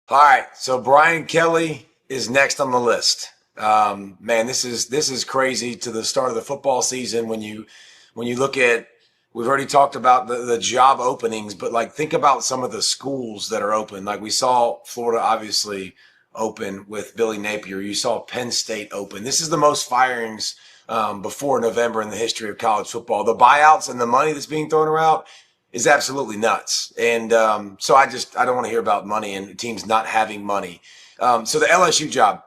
All right, so Brian Kelly is next on the list. Man, this is crazy to the start of the football season when you look at. We've already talked about the job openings, but like think about some of the schools that are open. Like we saw Florida obviously open with Billy Napier. You saw Penn State open. This is the most firings before November in the history of college football. The buyouts and the money that's being thrown around is absolutely nuts. And so I don't want to hear about money and teams not having money. So the LSU job,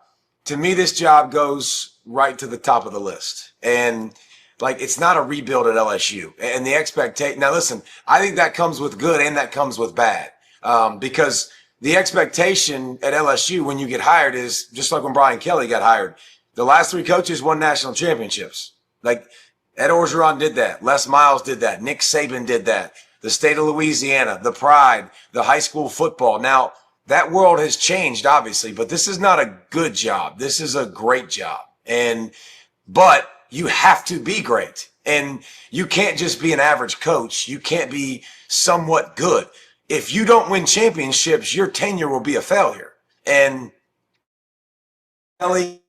to me, this job goes right to the top of the list. And like it's not a rebuild at LSU. And the expectation. Now, listen, I think that comes with good and that comes with bad because the expectation at LSU when you get hired is just like when Brian Kelly got hired. The last three coaches won national championships. Like Ed Orgeron did that. Les Miles did that. Nick Saban did that. The state of Louisiana, the pride, the high school football. Now, that world has changed, obviously, but this is not a good job. This is a great job. But you have to be great. And you can't just be an average coach. You can't be somewhat good. If you don't win championships, your tenure will be a failure. And Kelly,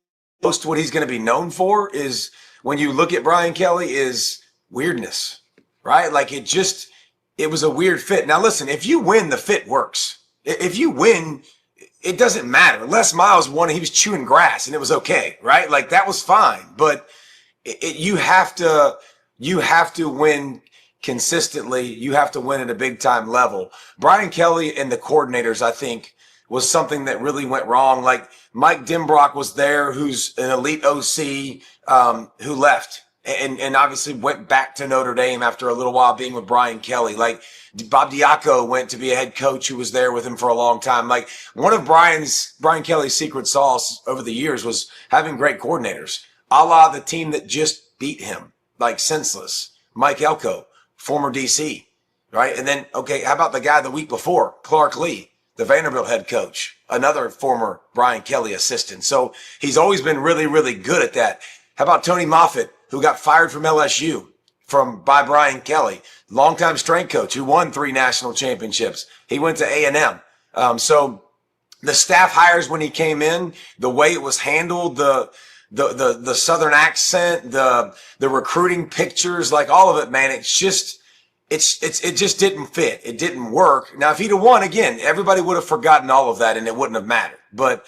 most what he's going to be known for is when you look at Brian Kelly is weirdness, right? Like it was a weird fit. Now, listen, if you win, the fit works. If you win, it doesn't matter. Les Miles won, he was chewing grass and it was okay, right? Like that was fine. But you have to win consistently. You have to win at a big time level. Brian Kelly and the coordinators, I think, was something that really went wrong. Like Mike Dimbrock was there, who's an elite OC, who left and obviously went back to Notre Dame after a little while being with Brian Kelly. Like Bob Diaco went to be a head coach who was there with him for a long time. Like one of Brian Kelly's secret sauce over the years was having great coordinators, a la the team that just beat him, like senseless. Mike Elko, former DC, right? And then, okay, how about the guy the week before, Clark Lee, the Vanderbilt head coach, another former Brian Kelly assistant. So he's always been really, really good at that. How about Tony Moffitt, who got fired from LSU by Brian Kelly, longtime strength coach who won 3 national championships. He went to A&M. So the staff hires when he came in, the way it was handled, the Southern accent, the recruiting pictures, like all of it, man, it just didn't fit. It didn't work. Now, if he'd have won again, everybody would have forgotten all of that and it wouldn't have mattered. But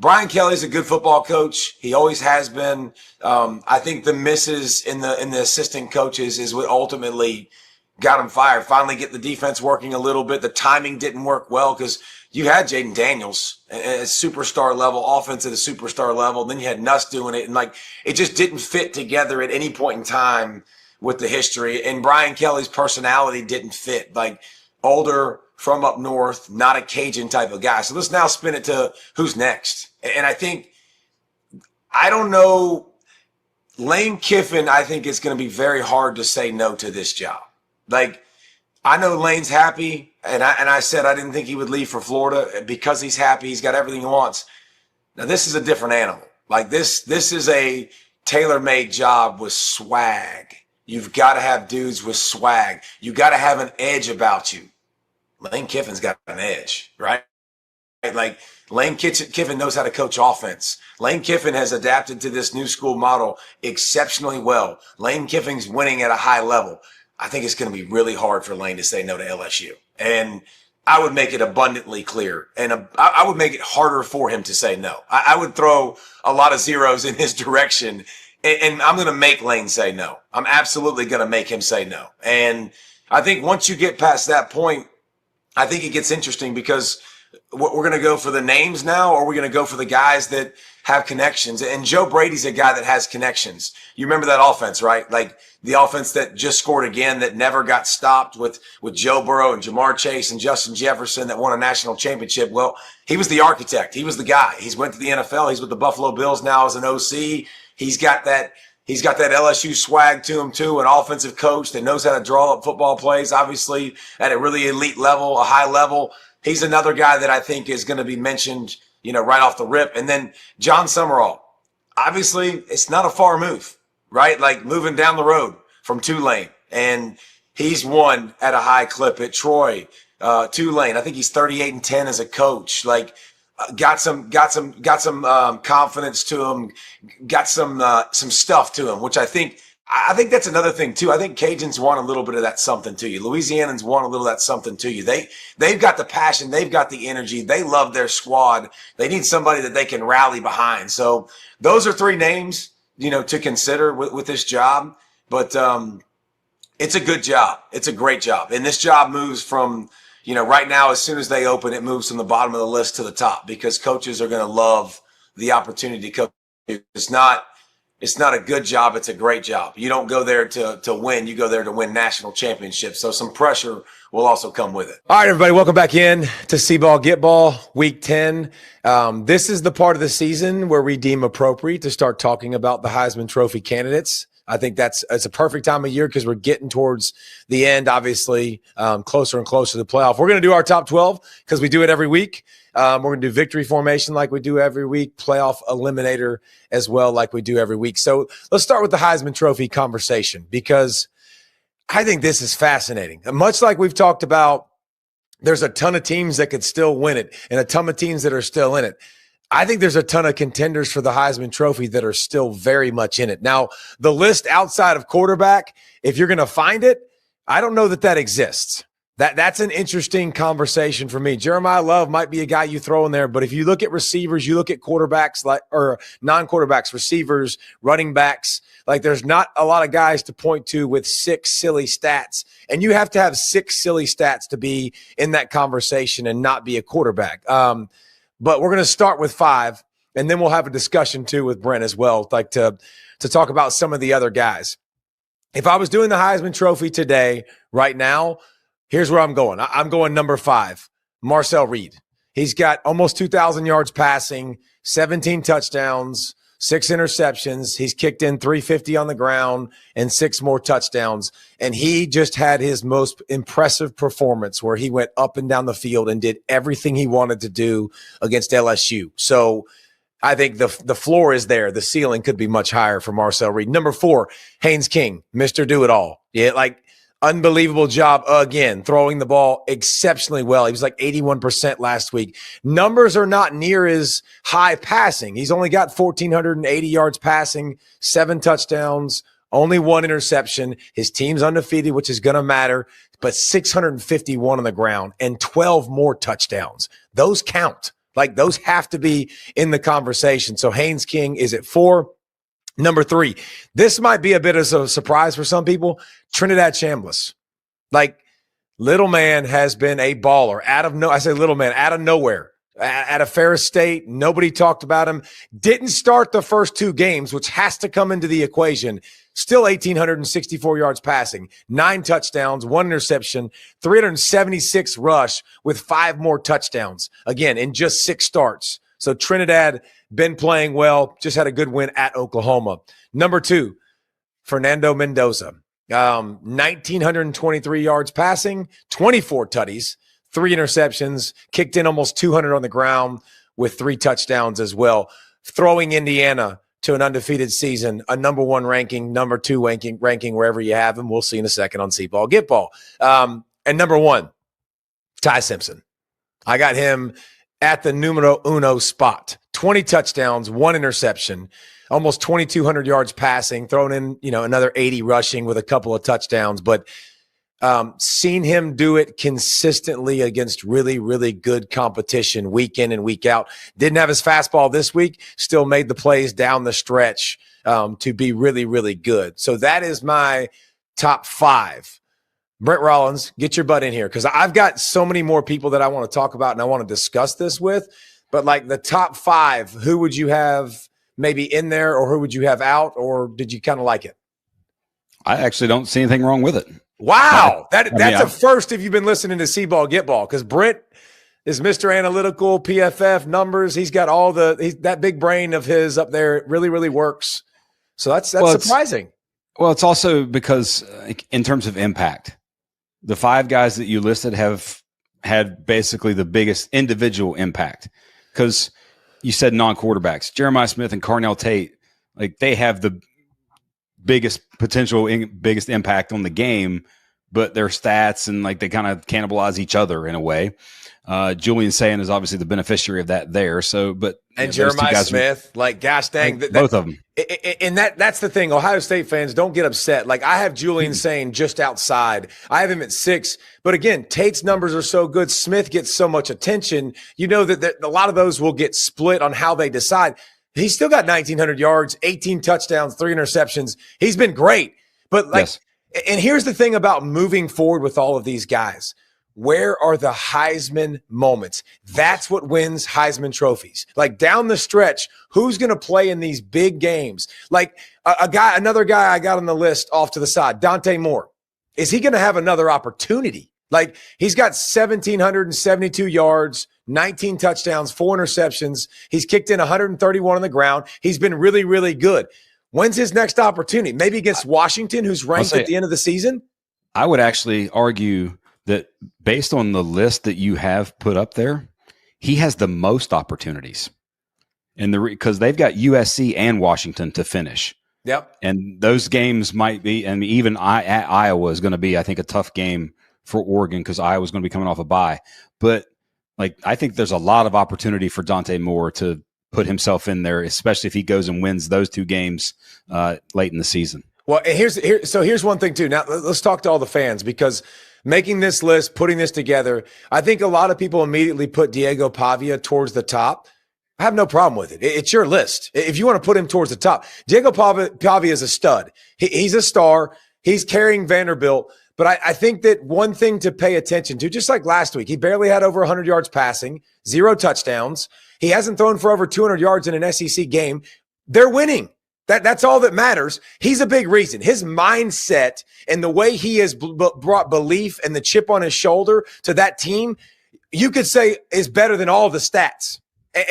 Brian Kelly's a good football coach. He always has been. I think the misses in the assistant coaches is what ultimately got him fired. Finally get the defense working a little bit. The timing didn't work well because you had Jaden Daniels at superstar level, offense at a superstar level. Then you had Nuss doing it. And like, it just didn't fit together at any point in time with the history. And Brian Kelly's personality didn't fit. Like older, from up north, not a Cajun type of guy. So let's now spin it to who's next. And I don't know, Lane Kiffin, I think it's going to be very hard to say no to this job. Like, I know Lane's happy, and I said I didn't think he would leave for Florida because he's happy. He's got everything he wants. Now, this is a different animal. Like, this is a tailor-made job with swag. You've got to have dudes with swag. You got to have an edge about you. Lane Kiffin's got an edge, right? Like Lane Kiffin knows how to coach offense. Lane Kiffin has adapted to this new school model exceptionally well. Lane Kiffin's winning at a high level. I think it's going to be really hard for Lane to say no to LSU. And I would make it abundantly clear. And I would make it harder for him to say no. I would throw a lot of zeros in his direction. And I'm going to make Lane say no. I'm absolutely going to make him say no. And I think once you get past that point, I think it gets interesting because we're going to go for the names now, or we're going to go for the guys that have connections. And Joe Brady's a guy that has connections. You remember that offense, right? Like the offense that just scored again, that never got stopped with Joe Burrow and Jamar Chase and Justin Jefferson that won a national championship. Well, he was the architect. He was the guy. He's went to the NFL. He's with the Buffalo Bills now as an OC. He's got that LSU swag to him too, an offensive coach that knows how to draw up football plays, obviously at a really elite level, a high level. He's another guy that I think is going to be mentioned, right off the rip. And then John Summerall. Obviously, it's not a far move, right? Like moving down the road from Tulane. And he's won at a high clip at Troy. Tulane. I think he's 38-10 as a coach. Like, got some confidence to him, got some stuff to him, which I think that's another thing too. I think Cajuns want a little bit of that something to you. Louisianans want a little of that something to you. They've got the passion, they've got the energy, they love their squad. They need somebody that they can rally behind. So those are three names, to consider with this job. But it's a good job. It's a great job. And this job moves from, right now, as soon as they open, it moves from the bottom of the list to the top because coaches are going to love the opportunity to coach. It's not a good job. It's a great job. You don't go there to win. You go there to win national championships. So some pressure will also come with it. All right, everybody, welcome back in to C-Ball Get Ball Week 10. This is the part of the season where we deem appropriate to start talking about the Heisman Trophy candidates. I think it's a perfect time of year because we're getting towards the end, obviously, closer and closer to the playoff. We're going to do our top 12 because we do it every week. We're going to do victory formation like we do every week, playoff eliminator as well like we do every week. So let's start with the Heisman Trophy conversation because I think this is fascinating. And much like we've talked about, there's a ton of teams that could still win it and a ton of teams that are still in it. I think there's a ton of contenders for the Heisman Trophy that are still very much in it. Now, the list outside of quarterback, if you're going to find it, I don't know that exists. That's an interesting conversation for me. Jeremiah Love might be a guy you throw in there, but if you look at receivers, you look at quarterbacks or non-quarterbacks, receivers, running backs, like there's not a lot of guys to point to with 6 silly stats. And you have to have 6 silly stats to be in that conversation and not be a quarterback. But we're going to start with 5, and then we'll have a discussion too with Brent as well, like to talk about some of the other guys. If I was doing the Heisman Trophy today, right now, here's where I'm going. I'm going number 5, Marcel Reed. He's got almost 2,000 yards passing, 17 touchdowns, 6 interceptions. He's kicked in 350 on the ground and 6 more touchdowns. And he just had his most impressive performance where he went up and down the field and did everything he wanted to do against LSU. So I think the floor is there. The ceiling could be much higher for Marcel Reed. Number 4, Haynes King, Mr. Do-It-All. Yeah, like unbelievable job again, throwing the ball exceptionally well. He was like 81% last week. Numbers are not near as high passing. He's only got 1,480 yards passing, 7 touchdowns, only 1 interception. His team's undefeated, which is going to matter, but 651 on the ground and 12 more touchdowns. Those count. Like those have to be in the conversation. So Haynes King is at 4. Number 3, this might be a bit of a surprise for some people. Trinidad Chambliss. Like, little man has been a baller out of nowhere. At a Ferris State, nobody talked about him. Didn't start the first 2 games, which has to come into the equation. Still 1,864 yards passing, 9 touchdowns, 1 interception, 376 rush with 5 more touchdowns. Again, in just 6 starts. So Trinidad been playing well, just had a good win at Oklahoma. Number 2, Fernando Mendoza. 1,923 yards passing, 24 tutties, 3 interceptions, kicked in almost 200 on the ground with 3 touchdowns as well. Throwing Indiana to an undefeated season, a number 1 ranking, number 2 ranking wherever you have him. We'll see in a second on C-Ball Get Ball. And number 1, Ty Simpson. I got him at the numero uno spot. 20 touchdowns, 1 interception, almost 2,200 yards passing, thrown in, another 80 rushing with a couple of touchdowns. But seen him do it consistently against really, really good competition week in and week out. Didn't have his fastball this week, still made the plays down the stretch to be really, really good. So that is my top 5. Brent Rollins, get your butt in here because I've got so many more people that I want to talk about and I want to discuss this with. But like the top 5, who would you have maybe in there or who would you have out, or did you kind of like it? I actually don't see anything wrong with it. Wow. That's a first if you've been listening to C-Ball Get Ball because Brent is Mr. Analytical, PFF, numbers. He's got all that big brain of his up there. It really, really works. So that's surprising. It's also because in terms of impact, the 5 guys that you listed have had basically the biggest individual impact because you said non-quarterbacks. Jeremiah Smith and Carnell Tate, like they have the biggest potential, biggest impact on the game, but their stats and like they kind of cannibalize each other in a way. Julian Sayin is obviously the beneficiary of that there. So, but and Jeremiah Smith, like gosh dang, both of them. And that's the thing. Ohio State fans, don't get upset. Like I have Julian Sayin just outside. I have him at 6. But again, Tate's numbers are so good. Smith gets so much attention. You know that a lot of those will get split on how they decide. He's still got 1,900 yards, 18 touchdowns, 3 interceptions. He's been great. But like, yes. And here's the thing about moving forward with all of these guys. Where are the Heisman moments? That's what wins Heisman trophies. Like down the stretch, who's going to play in these big games? Like another guy I got on the list off to the side, Dante Moore. Is he going to have another opportunity? Like he's got 1,772 yards, 19 touchdowns, 4 interceptions. He's kicked in 131 on the ground. He's been really, really good. When's his next opportunity? Maybe against Washington, who's ranked at the end of the season? I would actually argue that based on the list that you have put up there, he has the most opportunities. And because they've got USC and Washington to finish. Yep. And those games might be, and even Iowa is going to be, I think, a tough game for Oregon because Iowa's going to be coming off a bye. But like, I think there's a lot of opportunity for Dante Moore to put himself in there, especially if he goes and wins those 2 games late in the season. Well, here's one thing too. Now let's talk to all the fans because making this list, putting this together, I think a lot of people immediately put Diego Pavia towards the top. I have no problem with it. It's your list. If you want to put him towards the top, Diego Pavia is a stud. He's a star. He's carrying Vanderbilt. But I think that one thing to pay attention to, just like last week, he barely had over 100 yards passing, 0 touchdowns. He hasn't thrown for over 200 yards in an SEC game. They're winning. That's all that matters. He's a big reason. His mindset and the way he has brought belief and the chip on his shoulder to that team, you could say is better than all the stats.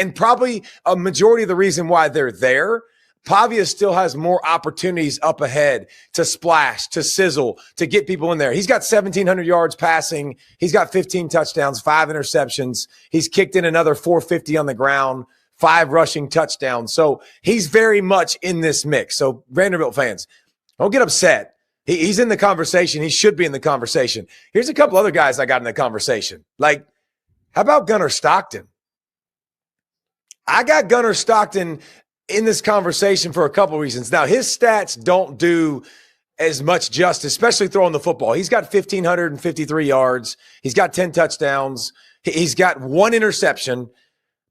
And probably a majority of the reason why they're there, Pavia still has more opportunities up ahead to splash, to sizzle, to get people in there. He's got 1,700 yards passing. He's got 15 touchdowns, 5 interceptions. He's kicked in another 450 on the ground. 5 rushing touchdowns. So he's very much in this mix. So Vanderbilt fans, don't get upset. He's in the conversation. He should be in the conversation. Here's a couple other guys I got in the conversation. Like, how about Gunnar Stockton? I got Gunnar Stockton in this conversation for a couple reasons. Now, his stats don't do as much justice, especially throwing the football. He's got 1,553 yards. He's got 10 touchdowns. He's got 1 interception.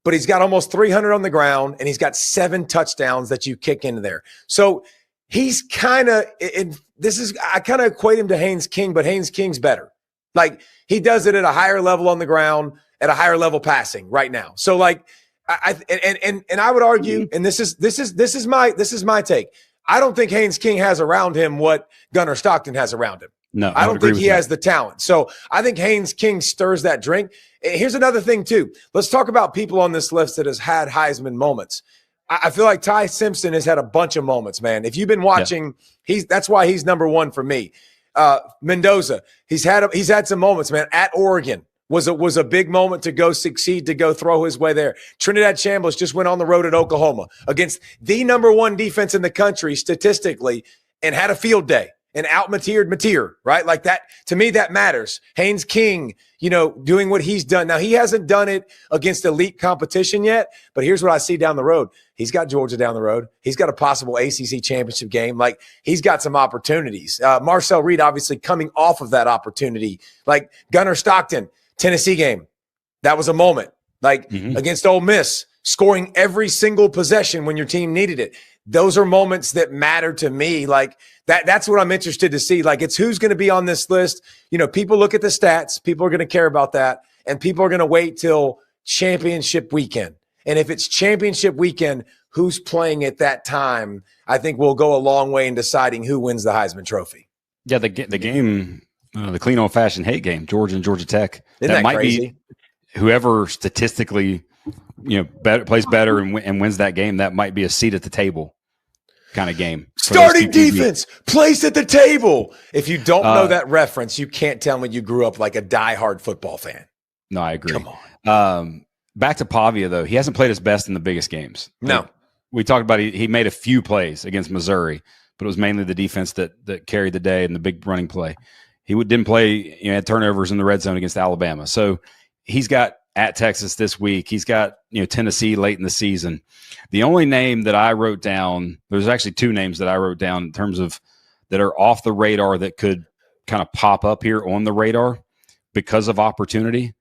But he's got almost 300 on the ground, and he's got 7 touchdowns that you kick into there. So he's kind of I kind of equate him to Haynes King, but Haynes King's better. Like he does it at a higher level on the ground, at a higher level passing right now. So like I would argue, and this is my take. I don't think Haynes King has around him what Gunnar Stockton has around him. No, I don't think he has the talent. So I think Haynes King stirs that drink. Here's another thing too. Let's talk about people on this list that has had Heisman moments. I feel like Ty Simpson has had a bunch of moments, man. If you've been watching, that's why he's number 1 for me. Mendoza, he's had some moments, man. At Oregon was a big moment to go succeed, to go throw his way there. Trinidad Chambliss just went on the road at Oklahoma against the number 1 defense in the country statistically and had a field day. And out-mateered Mateer, right? Like that, to me, that matters. Haynes King, doing what he's done. Now, he hasn't done it against elite competition yet, but here's what I see down the road. He's got Georgia down the road. He's got a possible ACC championship game. Like, he's got some opportunities. Marcel Reed, obviously, coming off of that opportunity. Like, Gunnar Stockton, Tennessee game. That was a moment. Like, against Ole Miss, scoring every single possession when your team needed it. Those are moments that matter to me. Like that's what I'm interested to see. Like it's who's going to be on this list. People look at the stats. People are going to care about that. And people are going to wait till championship weekend. And if it's championship weekend, who's playing at that time, I think will go a long way in deciding who wins the Heisman Trophy. Yeah, the game, the clean old-fashioned hate game, Georgia and Georgia Tech. Isn't that might crazy? Be whoever statistically plays better and wins that game, that might be a seat at the table kind of game. Starting defense, place at the table. If you don't know that reference, you can't tell me you grew up like a diehard football fan. No, I agree. Come on. Back to Pavia, though. He hasn't played his best in the biggest games. No. Like, we talked about he made a few plays against Missouri, but it was mainly the defense that carried the day and the big running play. He didn't play, had turnovers in the red zone against Alabama. So he's got at Texas this week. He's got, Tennessee late in the season. The only name that I wrote down, there's actually two names that I wrote down in terms of that are off the radar that could kind of pop up here on the radar because of opportunity,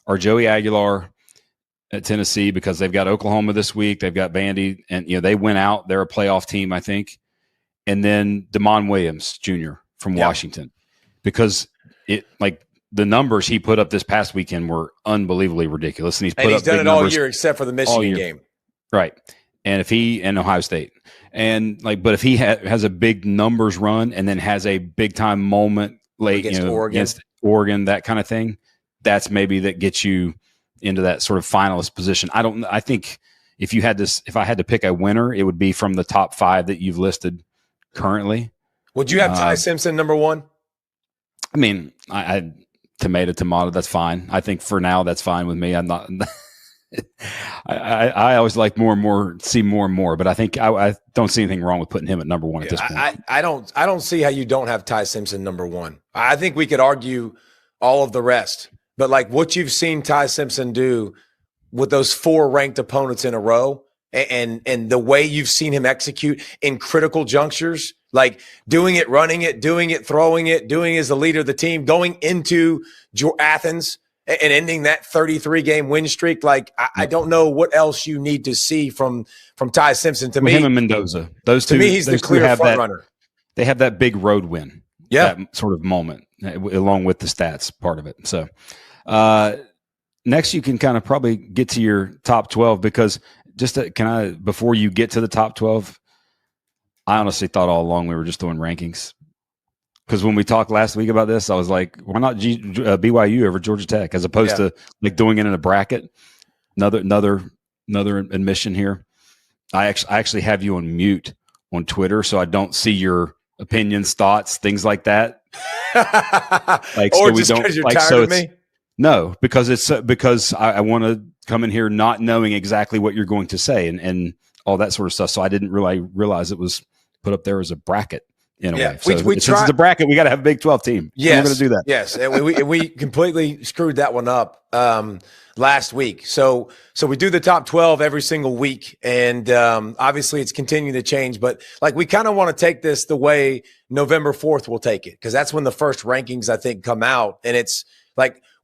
are Joey Aguilar at Tennessee, because they've got Oklahoma this week. They've got Vandy, and they went out. They're a playoff team, I think. And then Damon Williams Jr. from Washington, because the numbers he put up this past weekend were unbelievably ridiculous. And he's done it all year except for the Michigan game. Right. And and Ohio State. And but if he has a big numbers run and then has a big time moment late, against Oregon, that kind of thing, that's maybe that gets you into that sort of finalist position. I think if I had to pick a winner, it would be from the top 5 that you've listed currently. Would you have Ty Simpson number 1? I mean, I tomato, that's fine. I think for now that's fine with me. I'm not. I always like more and more, see more and more, but I think I don't see anything wrong with putting him at number 1 at this point. I don't see how you don't have Ty Simpson number 1. I think we could argue all of the rest, but what you've seen Ty Simpson do with those 4 ranked opponents in a row, and the way you've seen him execute in critical junctures, doing it, running it, doing it, throwing it, doing as the leader of the team, going into Athens and ending that 33-game win streak. I don't know what else you need to see from Ty Simpson. To me, him and Mendoza, those two. To me, he's the clear front runner. They have that big road win, that sort of moment, along with the stats part of it. So next, you can kind of probably get to your top 12, because before you get to the top 12, I honestly thought all along we were just doing rankings. Because when we talked last week about this, I was like, why not BYU over Georgia Tech, as opposed to doing it in a bracket? Another admission here. I actually have you on mute on Twitter, so I don't see your opinions, thoughts, things like that. Or just because you're tired of me? No, because I want to come in here not knowing exactly what you're going to say and all that sort of stuff. So I didn't really realize it was put up there as a bracket. In a way. So since it's a bracket, we got to have a Big 12 team. Yes, we're going to do that. Yes, and we completely screwed that one up last week. So we do the top 12 every single week, and obviously it's continuing to change. But we kind of want to take this the way November 4th will take it, because that's when the first rankings I think come out, and it's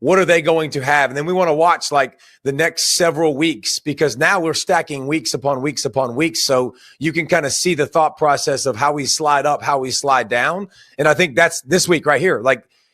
what are they going to have? And then we want to watch the next several weeks, because now we're stacking weeks upon weeks upon weeks. So you can kind of see the thought process of how we slide up, how we slide down. And I think that's this week right here.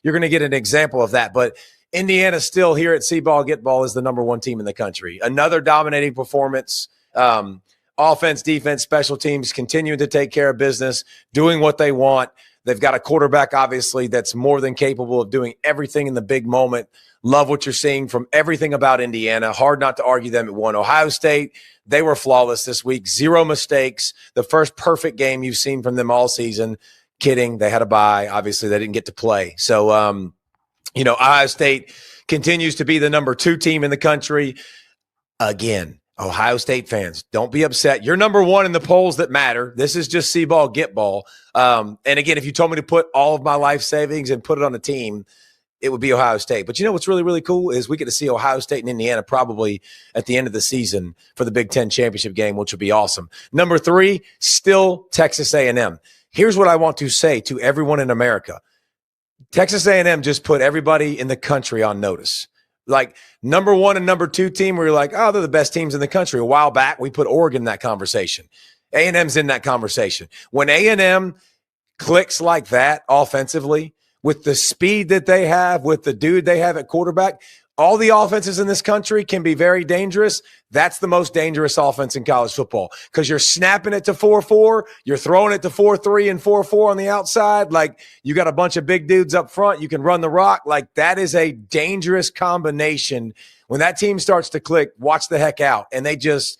You're going to get an example of that. But Indiana still here at C-Ball Get Ball is the number 1 team in the country. Another dominating performance. Offense, defense, special teams continuing to take care of business, doing what they want. They've got a quarterback, obviously, that's more than capable of doing everything in the big moment. Love what you're seeing from everything about Indiana. Hard not to argue them at 1. Ohio State, they were flawless this week. 0 mistakes. The first perfect game you've seen from them all season. Kidding. They had a bye. Obviously, they didn't get to play. So, Ohio State continues to be the number 2 team in the country. Again, Ohio State fans, don't be upset. You're number 1 in the polls that matter. This is just C-Ball, Get Ball. And again, if you told me to put all of my life savings and put it on a team, it would be Ohio State. But what's really, really cool is we get to see Ohio State and Indiana probably at the end of the season for the Big Ten championship game, which would be awesome. Number 3, still Texas A&M. Here's what I want to say to everyone in America. Texas A&M just put everybody in the country on notice. Number 1 and number 2 team, where you're they're the best teams in the country. A while back, we put Oregon in that conversation. A&M's in that conversation. When A&M clicks like that offensively, with the speed that they have, with the dude they have at quarterback, all the offenses in this country can be very dangerous. That's the most dangerous offense in college football, because you're snapping it to 4-4, you're throwing it to 4-3 and 4-4 on the outside. You got a bunch of big dudes up front. You can run the rock. That is a dangerous combination. When that team starts to click, watch the heck out. And they just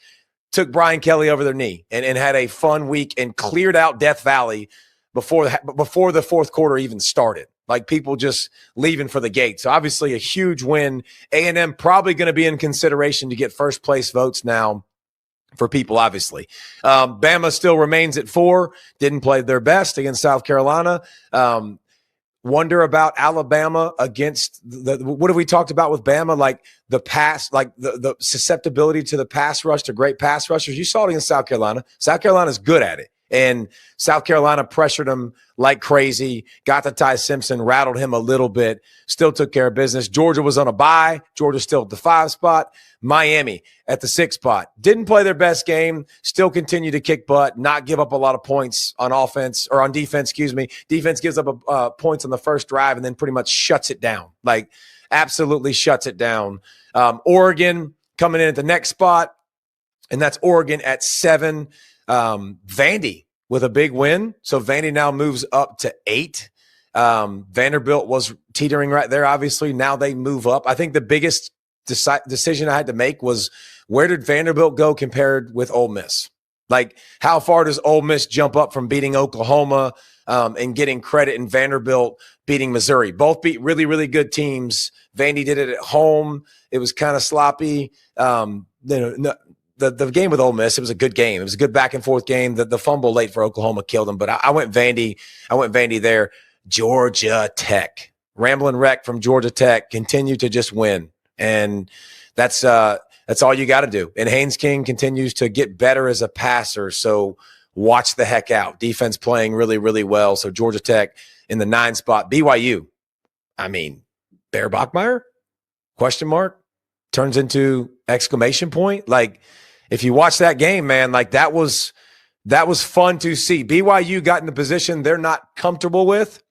took Brian Kelly over their knee and had a fun week and cleared out Death Valley before the fourth quarter even started. People just leaving for the gate. So obviously a huge win. A&M probably going to be in consideration to get first place votes now for people, obviously. Bama still remains at 4. Didn't play their best against South Carolina. wonder about Alabama against what have we talked about with Bama? Like the pass, like the susceptibility to the pass rush, to great pass rushers. You saw it against South Carolina. South Carolina's good at it. And South Carolina pressured him like crazy, got to Ty Simpson, rattled him a little bit, still took care of business. Georgia was on a bye. Georgia still at the 5 spot. Miami at the 6 spot. Didn't play their best game, still continue to kick butt, not give up a lot of points on offense or on defense, excuse me. Defense gives up points on the first drive and then pretty much shuts it down, like absolutely shuts it down. Oregon coming in at the next spot, and that's Oregon at 7. Vandy with a big win. So Vandy now moves up to 8. Vanderbilt was teetering right there, obviously. Now they move up. I think the biggest decision I had to make was, where did Vanderbilt go compared with Ole Miss? Like, how far does Ole Miss jump up from beating Oklahoma and getting credit, in Vanderbilt beating Missouri? Both beat really, really good teams. Vandy did it at home. It was kind of sloppy. The game with Ole Miss, it was a good game. It was a good back and forth game. The fumble late for Oklahoma killed them, but I went Vandy. I went Vandy there. Georgia Tech, Ramblin' Wreck from Georgia Tech, continue to just win, and that's all you got to do. And Haynes King continues to get better as a passer, so watch the heck out. Defense playing really, really well. So Georgia Tech in the 9 spot. BYU, I mean, Bear Bachmeier? Question mark turns into exclamation point. Like, if you watch that game, man, like that was fun to see. BYU got in the position they're not comfortable with,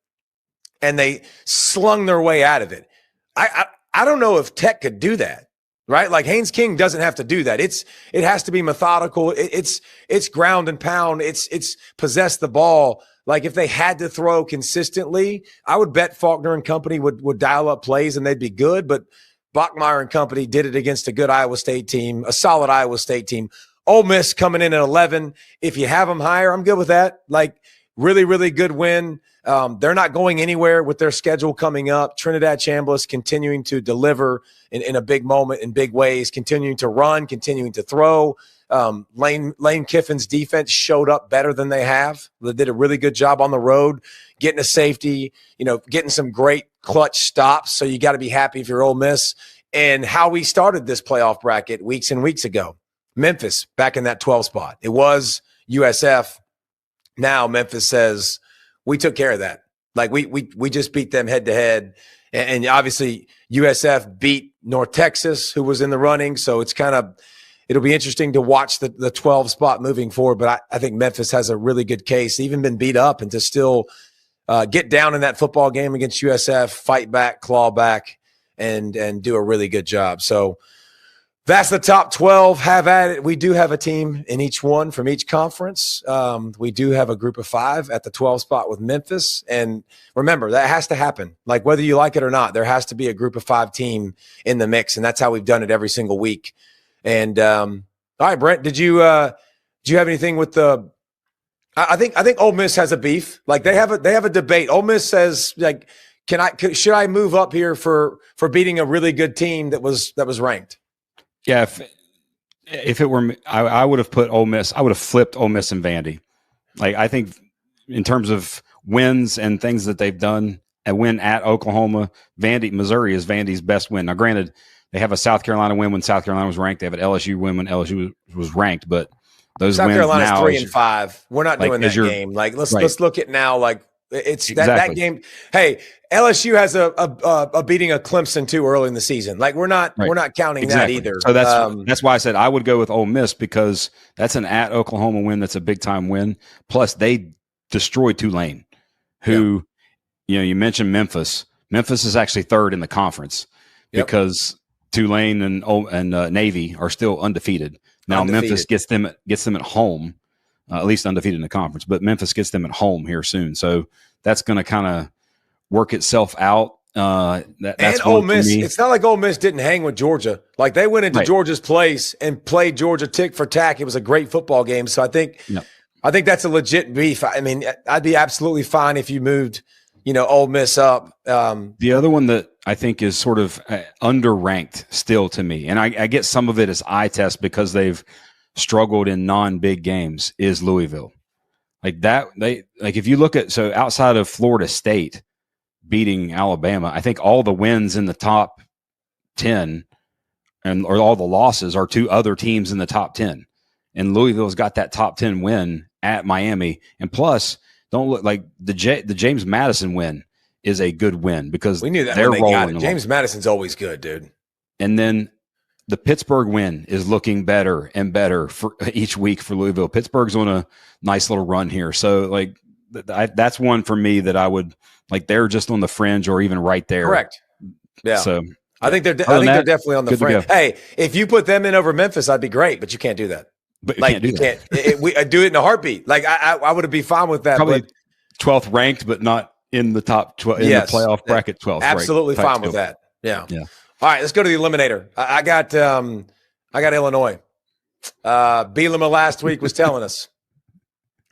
and they slung their way out of it. I don't know if Tech could do that, right? Like, Haynes King doesn't have to do that. It has to be methodical. It's ground and pound. It's possess the ball. Like, if they had to throw consistently, I would bet Faulkner and company would dial up plays and they'd be good, but Bachmeier and company did it against a good Iowa State team, a solid Iowa State team. Ole Miss coming in at 11. If you have them higher, I'm good with that. Like, really, really good win. They're not going anywhere with their schedule coming up. Trinidad Chambliss continuing to deliver in a big moment, in big ways, continuing to run, continuing to throw. Lane Kiffin's defense showed up better than they have. They did a really good job on the road, getting a safety, getting some great clutch stops. So you got to be happy if you're Ole Miss. And how we started this playoff bracket weeks and weeks ago. Memphis back in that 12 spot. It was USF. Now Memphis says, we took care of that. Like, we just beat them head to head. And obviously USF beat North Texas, who was in the running. So it'll be interesting to watch the 12 spot moving forward. But I think Memphis has a really good case, even been beat up, and to still get down in that football game against USF, fight back, claw back, and do a really good job. So that's the top 12. Have at it. We do have a team in each one from each conference. We do have a group of 5 at the 12 spot with Memphis. And remember, that has to happen. Like, whether you like it or not, there has to be a group of 5 team in the mix. And that's how we've done it every single week. And all right, Brent, did you have anything with the? I think Ole Miss has a beef. Like, they have a debate. Ole Miss says, like, should I move up here for beating a really good team that was ranked? Yeah, if it were, I would have put Ole Miss. I would have flipped Ole Miss and Vandy. Like, I think in terms of wins and things that they've done, a win at Oklahoma, Missouri is Vandy's best win. Now, granted, they have a South Carolina win when South Carolina was ranked. They have an LSU win when LSU was ranked. But those South wins Carolina's now, 3-5. We're not doing that game. Like, let's look at now. Like, it's exactly. that game. Hey, LSU has a beating a Clemson too early in the season. Like, we're not counting that either. So that's why I said I would go with Ole Miss, because that's an at Oklahoma win. That's a big time win. Plus, they destroyed Tulane, who you mentioned Memphis. Memphis is actually 3rd in the conference because Tulane and Navy are still undefeated. Now Memphis gets them at home. At least undefeated in the conference, but Memphis gets them at home here soon. So that's going to kind of work itself out. That's Ole Miss. It's not like Ole Miss didn't hang with Georgia. Like, they went into Georgia's place and played Georgia tick for tack. It was a great football game. So I think that's a legit beef. I mean, I'd be absolutely fine if you moved, Ole Miss up. The other one that I think is sort of underranked still to me, and I get some of it as eye test because they've struggled in non-big games, is Louisville. Like that, if you look at, so outside of Florida State, beating Alabama. I think all the wins in the top 10 or all the losses are to other teams in the top 10. And Louisville's got that top 10 win at Miami. And plus, don't look like the James Madison win is a good win because we knew that they're when they got rolling. it. James Madison's always good, dude. And then the Pittsburgh win is looking better and better for each week for Louisville. Pittsburgh's on a nice little run here. So like that's one for me that I would like, they're just on the fringe or even right there. Correct. Yeah. So I think they're definitely on the fringe. Hey, if you put them in over Memphis, I'd be great, but you can't do that. But like you can't. I do it in a heartbeat. Like I would be fine with that. Probably 12th ranked, but not in the top 12 in the playoff bracket. 12th. Absolutely right, fine with that. Yeah. Yeah. All right, let's go to the eliminator. I got Illinois. Bielema last week was telling us,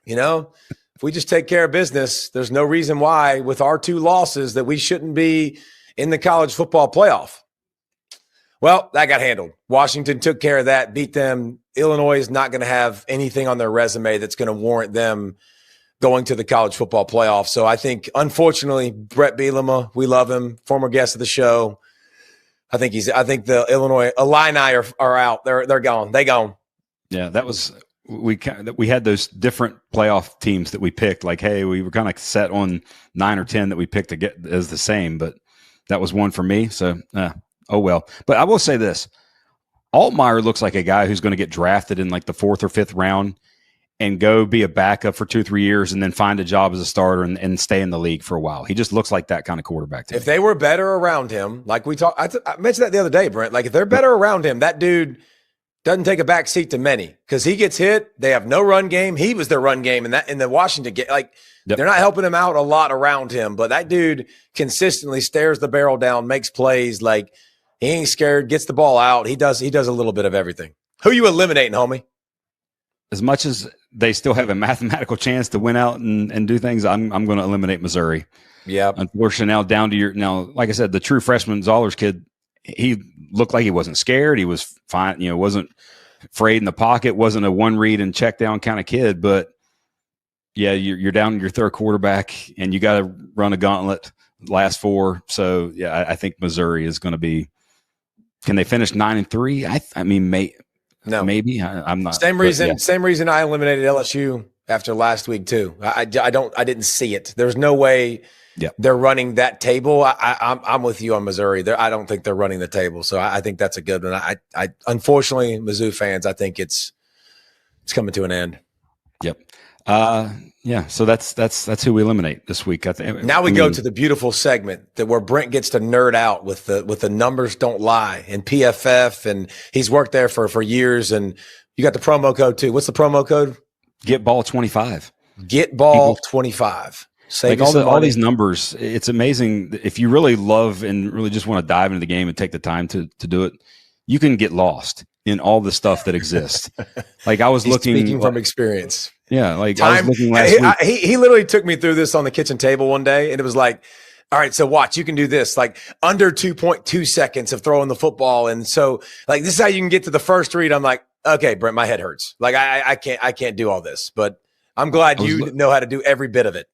if we just take care of business, there's no reason why with our 2 losses that we shouldn't be in the college football playoff. Well, that got handled. Washington took care of that, beat them. Illinois is not going to have anything on their resume that's going to warrant them going to the college football playoff. So I think, unfortunately, Brett Bielema, we love him, former guest of the show. I think the Illinois Illini are out. They're gone. They gone. Yeah, that was we had those different playoff teams that we picked. Like, hey, we were kind of set on 9 or 10 that we picked to get as the same, but that was one for me. So, oh well. But I will say this: Altmaier looks like a guy who's going to get drafted in like the 4th or 5th round and go be a backup for 2-3 years and then find a job as a starter and stay in the league for a while. He just looks like that kind of quarterback to me. If they were better around him, like we talked, I mentioned that the other day, Brent, like if they're better around him, that dude doesn't take a back seat to many because he gets hit. They have no run game. He was their run game in the Washington game. Like they're not helping him out a lot around him, but that dude consistently stares the barrel down, makes plays. Like he ain't scared, gets the ball out. He does a little bit of everything. Who you eliminating, homie? As much as they still have a mathematical chance to win out and do things, I'm going to eliminate Missouri. Yeah. Unfortunately, now, like I said, the true freshman Zollers kid, he looked like he wasn't scared. He was fine, wasn't afraid in the pocket, wasn't a one read and check down kind of kid. But yeah, you're down to your 3rd quarterback and you got to run a gauntlet last 4. So yeah, I think Missouri is going to be. Can they finish 9-3? I mean, maybe I'm not. Same reason I eliminated LSU after last week too. I didn't see it. There's no way they're running that table. I'm with you on Missouri. I don't think they're running the table. So I think that's a good one. I unfortunately, Mizzou fans, I think it's coming to an end. Yep. Yeah. So that's who we eliminate this week. Now we go to the beautiful segment where Brent gets to nerd out with the numbers don't lie and PFF, and he's worked there for years. And you got the promo code too. What's the promo code? Get ball 25. Get ball 25. Like all these numbers, it's amazing. If you really love and really just want to dive into the game and take the time to do it, you can get lost in all the stuff that exists. Like I was speaking from experience. Yeah, like I was looking last week. He literally took me through this on the kitchen table one day, and it was like, all right, so watch, you can do this, like under 2.2 seconds of throwing the football. And so like, this is how you can get to the first read. I'm like, okay, Brent, my head hurts. Like I can't do all this, but I'm glad you know how to do every bit of it.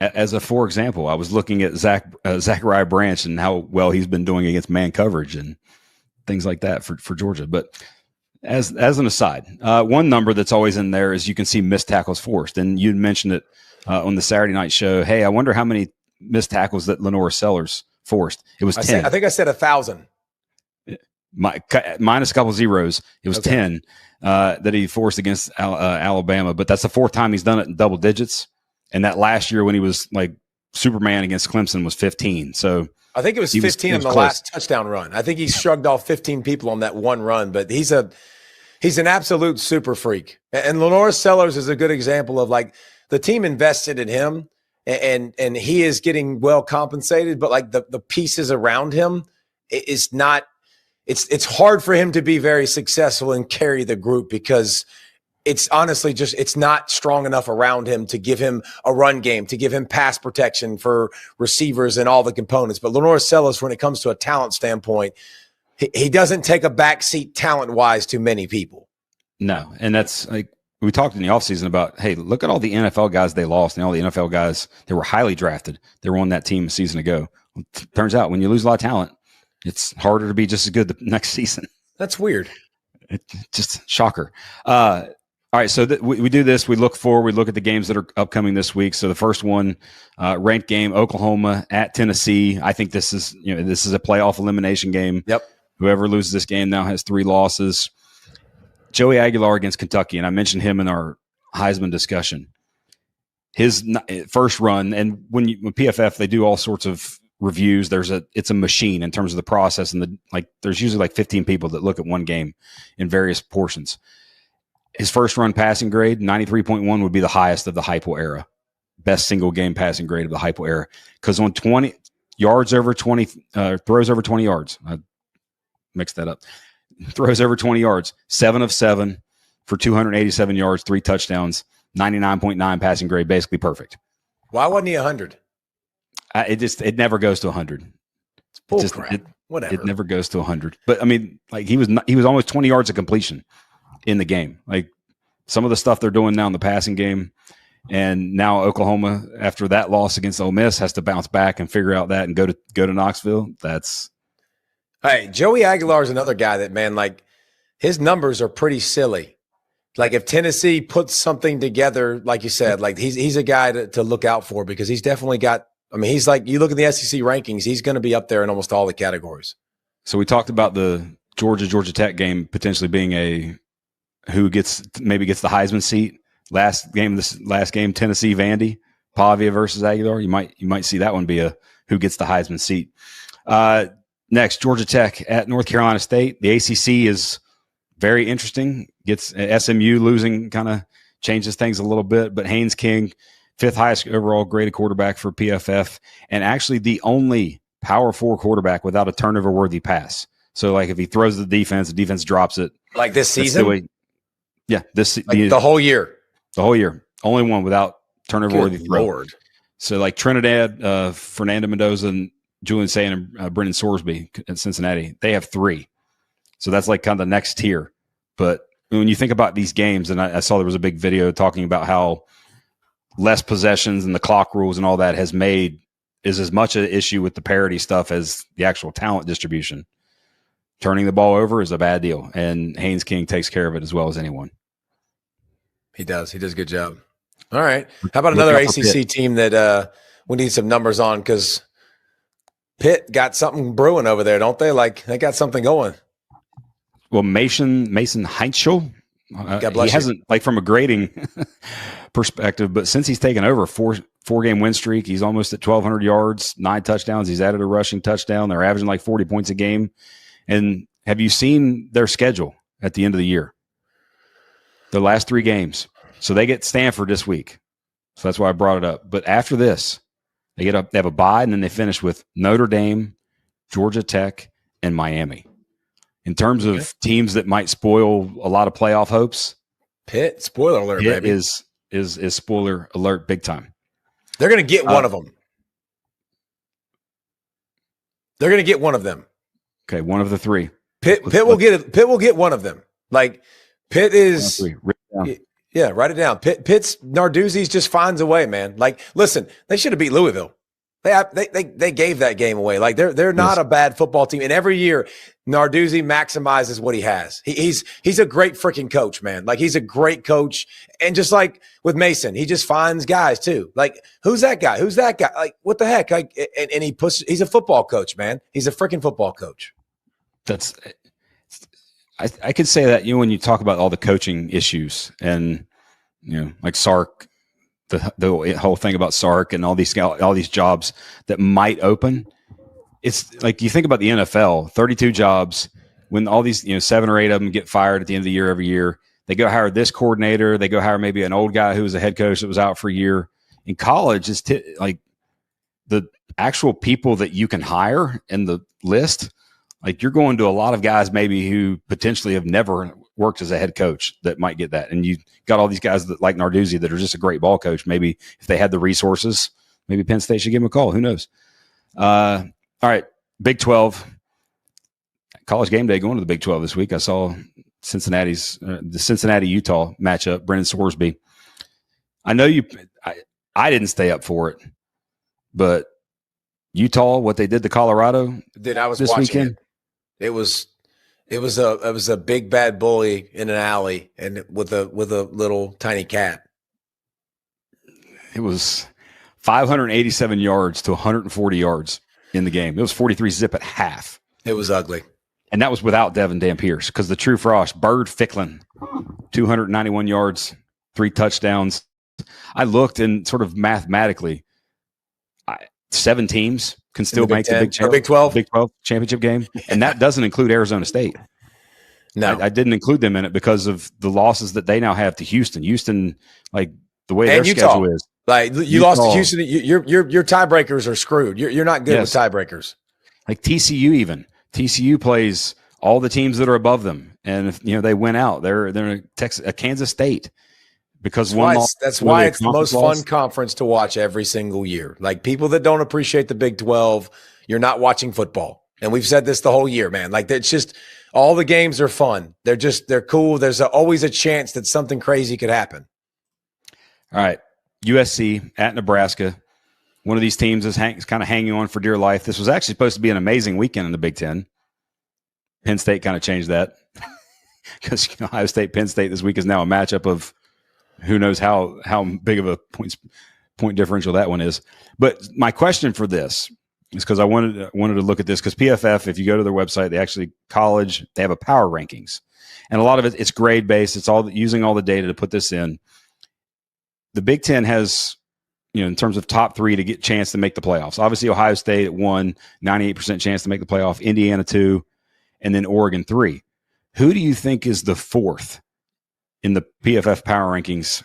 As for example, I was looking at Zachariah Branch and how well he's been doing against man coverage and things like that for Georgia. But as an aside, one number that's always in there is you can see missed tackles forced. And you mentioned it on the Saturday night show. Hey, I wonder how many missed tackles that LaNorris Sellers forced. It was 10. I think I said 1,000. Minus a couple zeros. It was 10 that he forced against Alabama. But that's the 4th time he's done it in double digits. And that last year when he was like Superman against Clemson was 15. So I think it was 15 on the last touchdown run. I think he shrugged off 15 people on that one run, but he's an absolute super freak. And LaNorris Sellers is a good example of like the team invested in him and he is getting well compensated, but like the pieces around him is not, it's hard for him to be very successful and carry the group because it's honestly just, it's not strong enough around him to give him a run game, to give him pass protection for receivers and all the components. But LaNorris Sellers, when it comes to a talent standpoint, he doesn't take a backseat talent-wise to many people. No, and that's like we talked in the offseason about, hey, look at all the NFL guys they lost and all the NFL guys that were highly drafted. They were on that team a season ago. Turns out when you lose a lot of talent, it's harder to be just as good the next season. That's weird. Just shocker. All right, so we do this. We look forward. We look at the games that are upcoming this week. So the first one, ranked game, Oklahoma at Tennessee. I think this is a playoff elimination game. Yep. Whoever loses this game now has 3 losses. Joey Aguilar against Kentucky, and I mentioned him in our Heisman discussion. His first run, and when PFF, they do all sorts of reviews. It's a machine in terms of the process, and there's usually 15 people that look at one game in various portions. His first run passing grade, 93.1, would be the highest of the Heupel era. Best single game passing grade of the Heupel era. Because on 20 yards over 20, throws over 20 yards. I mixed that up. Throws over 20 yards, 7 of 7 for 287 yards, 3 touchdowns, 99.9 passing grade, basically perfect. Why wasn't he 100? It never goes to 100. It's bull crap. Whatever. It never goes to 100. But I mean, he was almost 20 yards of completion in the game. Like some of the stuff they're doing now in the passing game, and now Oklahoma, after that loss against Ole Miss, has to bounce back and figure out that and go to Knoxville. Hey, Joey Aguilar is another guy that, man, his numbers are pretty silly. Like if Tennessee puts something together, like you said, he's a guy to look out for, because he's definitely got. I mean, he's you look at the SEC rankings, he's going to be up there in almost all the categories. So we talked about the Georgia Tech game potentially being who maybe gets the Heisman seat. Last game, Tennessee Vandy, Pavia versus Aguilar. You might see that one be who gets the Heisman seat. Next, Georgia Tech at North Carolina State. The ACC is very interesting. Gets SMU losing kind of changes things a little bit, but Haynes King, 5th highest overall graded quarterback for PFF, and actually the only Power 4 quarterback without a turnover-worthy pass. So, if he throws the defense drops it. Like this season? Yeah, the whole year. The whole year. Only one without turnover-worthy throw. Lord. So, Trinidad, Fernando Mendoza, and Julian Say and Brendan Sorsby at Cincinnati, they have 3. So that's kind of the next tier. But when you think about these games, and I saw there was a big video talking about how less possessions and the clock rules and all that is as much an issue with the parity stuff as the actual talent distribution. Turning the ball over is a bad deal, and Haynes King takes care of it as well as anyone. He does. He does a good job. All right. How about another ACC team that we need some numbers on, because Pitt got something brewing over there, don't they? They got something going. Well, Mason Heinschel, God bless he hasn't, from a grading perspective, but since he's taken over, 4-game win streak, he's almost at 1,200 yards, 9 touchdowns. He's added a rushing touchdown. They're averaging 40 points a game. And have you seen their schedule at the end of the year? The last 3 games. So they get Stanford this week. So that's why I brought it up. But after this, they have a bye, and then they finish with Notre Dame, Georgia Tech, and Miami. In terms of teams that might spoil a lot of playoff hopes, Pitt, spoiler alert, Pitt baby. is spoiler alert big time. They're going to get one of them. They're going to get one of them. Okay, one of the 3. Pitt will get it. Pitt will get one of them. Pitt is. Yeah, write it down. Pitt's Narduzzi's just finds a way, man. Listen, they should have beat Louisville. They gave that game away. They're not a bad football team. And every year, Narduzzi maximizes what he has. He's a great freaking coach, man. He's a great coach. And just like with Mason, he just finds guys too. Who's that guy? Who's that guy? What the heck? And he's a football coach, man. He's a freaking football coach. I could say that, when you talk about all the coaching issues and, Sark, the whole thing about Sark and all these jobs that might open. It's you think about the NFL, 32 jobs, when all these, 7 or 8 of them get fired at the end of the year every year. They go hire this coordinator. They go hire maybe an old guy who was a head coach that was out for a year. In college, it's the actual people that you can hire in the list. You're going to a lot of guys maybe who potentially have never worked as a head coach that might get that. And you got all these guys that like Narduzzi that are just a great ball coach. Maybe if they had the resources, maybe Penn State should give him a call. Who knows? All right. Big 12. College game day going to the Big 12 this week. I saw the Cincinnati-Utah matchup, Brendan Sorsby. I know I didn't stay up for it, but Utah, what they did to Colorado I was this watching weekend. It was a big bad bully in an alley and with a little tiny cat. It was 587 yards to 140 yards in the game. It was 43 zip at half. It was ugly. And that was without Devin Dampiers because the true frost, Bird Ficklin, 291 yards, 3 touchdowns. I looked and sort of mathematically, 7 teams can still make the Big 12 championship game. And that doesn't include Arizona State. No, I didn't include them in it because of the losses that they now have to Houston. Houston, like the way their schedule is. Like you lost to Houston, your tiebreakers are screwed. You're not good with tiebreakers. Like TCU even. TCU plays all the teams that are above them. And if they win out, they're in Kansas State. Because that's why it's the most fun conference to watch every single year. Like people that don't appreciate the Big 12, you're not watching football. And we've said this the whole year, man. Like it's just all the games are fun. They're cool. There's always a chance that something crazy could happen. All right. USC at Nebraska. One of these teams is kind of hanging on for dear life. This was actually supposed to be an amazing weekend in the Big Ten. Penn State kind of changed that because Ohio State, Penn State this week is now a matchup of who knows how big of a point differential that one is. But my question for this is because I wanted to look at this because PFF, if you go to their website, they have a power rankings, and a lot of it's grade based. It's all using all the data to put this in. The Big Ten has, in terms of top 3 to get a chance to make the playoffs. Obviously, Ohio State at 1, 98% chance to make the playoff. Indiana 2, and then Oregon 3. Who do you think is the 4th in the PFF power rankings?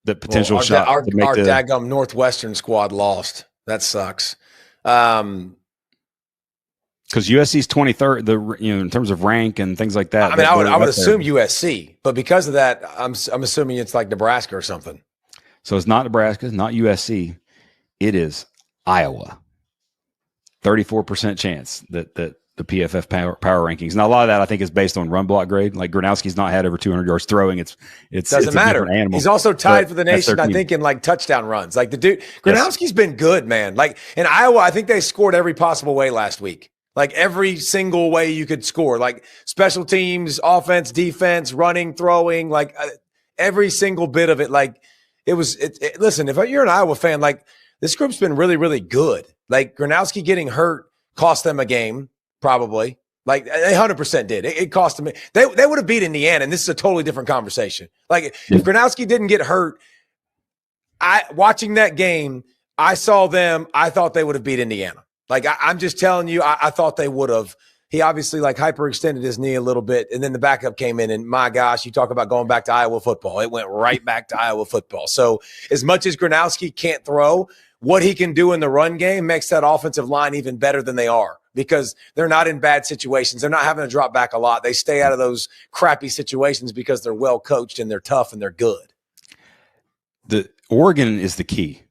The potential shot our to make the daggum Northwestern squad lost. That sucks. Because USC's 23rd, in terms of rank and things like that. I mean, I would assume USC, but because of that, I'm assuming it's like Nebraska or something. So it's not Nebraska, not USC. It is Iowa. 34% chance that the PFF power rankings. Now, a lot of that I think is based on run block grade. Like Gronowski's not had over 200 yards throwing. It doesn't matter. A animal. He's also tied for the nation, I think, in like touchdown runs. Like the dude, Gronowski's been good, man. Like in Iowa, I think they scored every possible way last week. Like every single way you could score. Like special teams, offense, defense, running, throwing. Like every single bit of it. Like listen, if you're an Iowa fan, like this group's been really, really good. Like Gronowski getting hurt cost them a game. Probably. Like they 100% did. It cost them. They would have beat Indiana, and this is a totally different conversation. Like if Gronowski didn't get hurt, watching that game, I saw them. I thought they would have beat Indiana. Like I'm just telling you, I thought they would have. He obviously like hyperextended his knee a little bit, and then the backup came in, and my gosh, you talk about going back to Iowa football. It went right back to Iowa football. So as much as Gronowski can't throw, what he can do in the run game makes that offensive line even better than they are because they're not in bad situations. They're not having to drop back a lot. They stay out of those crappy situations because they're well coached and they're tough and they're good. The Oregon is the key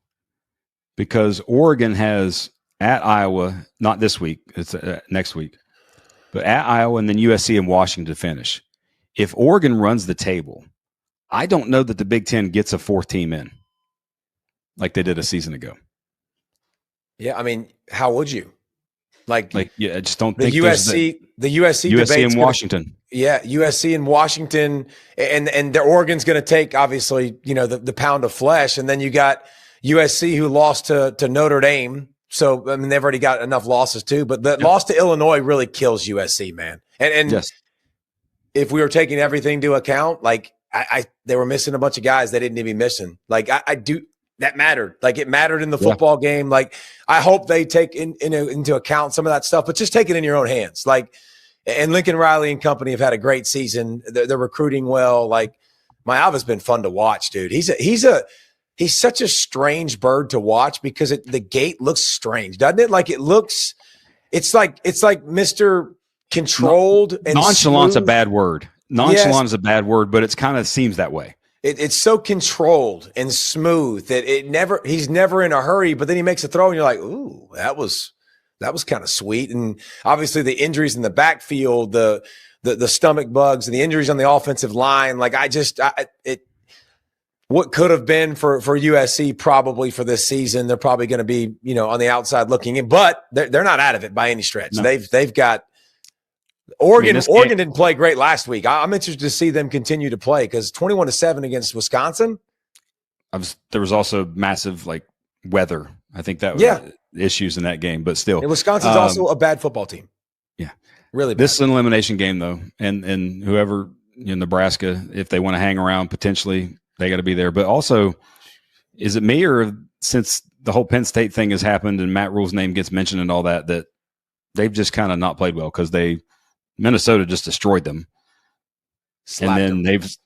because Oregon has at Iowa, not this week, it's next week, but at Iowa and then USC and Washington to finish. If Oregon runs the table, I don't know that the Big Ten gets a 4th team in like they did a season ago. Yeah, I mean, how would you? I just don't think the USC USC and Washington. USC and Washington, and the Oregon's going to take obviously the pound of flesh, and then you got USC who lost to Notre Dame. So I mean they've already got enough losses too, but the loss to Illinois really kills USC, man. And yes. If we were taking everything to account, like they were missing a bunch of guys they didn't need to be missing. Like that mattered. Like it mattered in the football game. Like I hope they take into account some of that stuff, but just take it in your own hands. Like, and Lincoln Riley and company have had a great season. They're recruiting well. Like Maiyava's been fun to watch, dude. He's such a strange bird to watch because the gait looks strange, doesn't it? Like it's like Mr. Controlled and nonchalant's smooth. a bad word. Nonchalant is a bad word, but it's kind of seems that way. It's so controlled and smooth that he's never in a hurry, but then he makes a throw and you're like, ooh, that was kind of sweet. And obviously the injuries in the backfield, the the stomach bugs and the injuries on the offensive line. Like what could have been for USC probably for this season, they're probably going to be, on the outside looking in, but they're not out of it by any stretch. No. They've got Oregon. Oregon didn't play great last week. I'm interested to see them continue to play because 21-7 against Wisconsin. There was also massive weather. I think that was issues in that game, but still, and Wisconsin's also a bad football team. Yeah, really bad. This is an elimination game though, and whoever Nebraska, if they want to hang around potentially, they got to be there. But also, is it me or since the whole Penn State thing has happened and Matt Rule's name gets mentioned and all that they've just kind of not played well because Minnesota just destroyed them. Slapped and then they've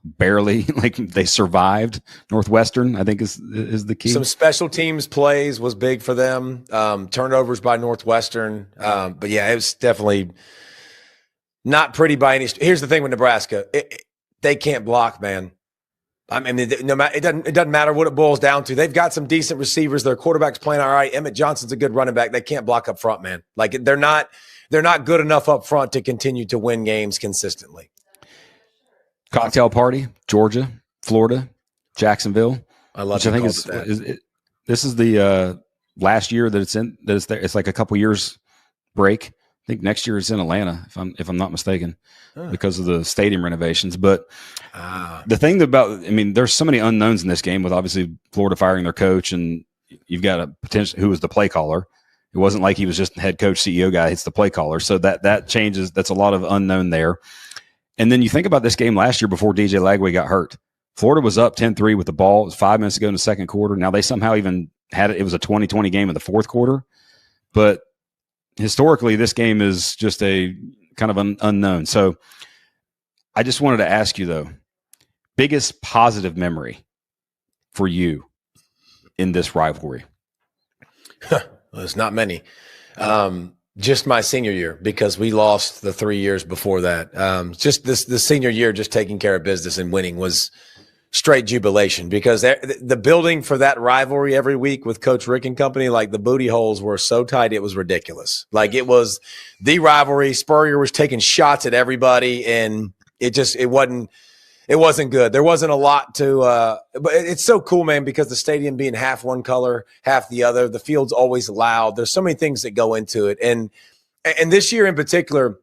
barely they survived. Northwestern, I think is the key. Some special teams plays was big for them. Turnovers by Northwestern. But yeah, it was definitely not pretty by any. Here's the thing with Nebraska. They can't block, man. I mean, it doesn't matter what it boils down to. They've got some decent receivers. Their quarterback's playing all right. Emmett Johnson's a good running back. They can't block up front, man. They're not good enough up front to continue to win games consistently. Cocktail party, Georgia, Florida, Jacksonville. I love. Which I think this is the last year that it's there. It's like a couple years break. I think next year it's in Atlanta, if I'm not mistaken, because of the stadium renovations. But the thing there's so many unknowns in this game with obviously Florida firing their coach, and you've got a potential who was the play caller. It wasn't like he was just head coach, CEO guy. It's the play caller, so that changes. That's a lot of unknown there. And then you think about this game last year before DJ Lagway got hurt. Florida was up 10-3 with the ball. It was 5 minutes ago in the second quarter. Now they somehow even had it. It was a 20-20 game in the fourth quarter, but historically, this game is just a kind of unknown. So I just wanted to ask you, though, biggest positive memory for you in this rivalry? Well, there's not many. Just my senior year, because we lost the 3 years before that. Just the senior year, just taking care of business and winning was straight jubilation, because the building for that rivalry every week with Coach Rick and company, the booty holes were so tight, it was ridiculous. It was the rivalry. Spurrier was taking shots at everybody, and it wasn't good. There wasn't a lot to, but it's so cool, man, because the stadium being half one color, half the other, the field's always loud. There's so many things that go into it. And this year in particular,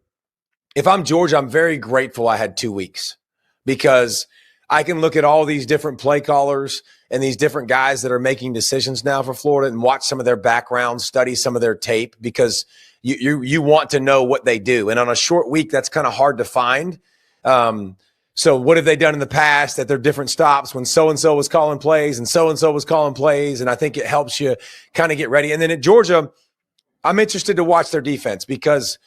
if I'm Georgia, I'm very grateful I had 2 weeks, because I can look at all these different play callers and these different guys that are making decisions now for Florida and watch some of their backgrounds, study some of their tape, because you want to know what they do. And on a short week, that's kind of hard to find. So what have they done in the past at their different stops when so-and-so was calling plays and so-and-so was calling plays? And I think it helps you kind of get ready. And then at Georgia, I'm interested to watch their defense, because